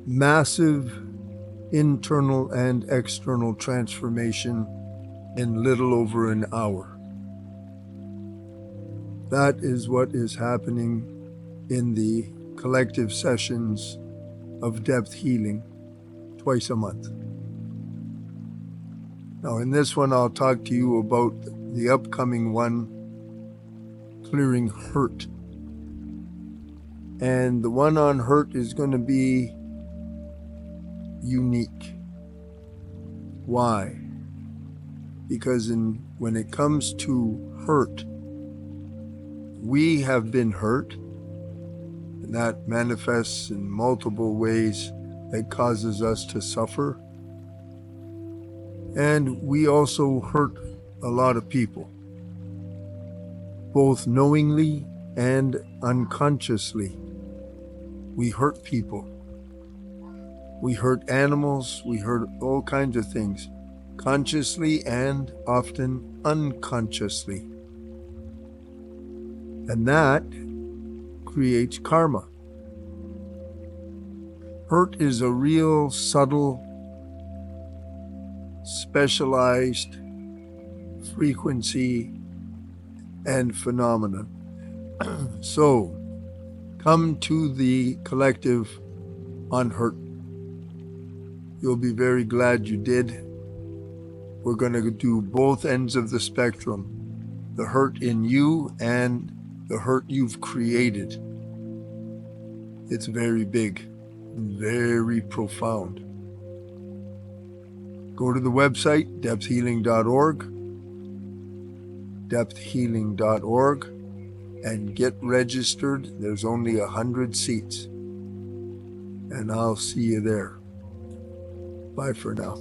massive internal and external transformation in little over an hour. That is what is happening in the collective sessions of depth healing twice a month. Now in this one, I'll talk to you about the upcoming one, clearing hurt. And the one on hurt is going to be unique. Why? Because when it comes to hurt, we have been hurt, and that manifests in multiple ways that causes us to suffer. And we also hurt a lot of people, both knowingly and unconsciously. We hurt people. We hurt animals. We hurt all kinds of things, consciously and often unconsciously. And that creates karma. Hurt is a real subtle, specialized frequency and phenomenon. So, come to the collective on hurt. You'll be very glad you did. We're going to do both ends of the spectrum, the hurt in you and the hurt you've created. It's very big and very profound. Go to the website, depthhealing.org, depthhealing.org, and get registered. There's only 100 seats. And I'll see you there. Bye for now.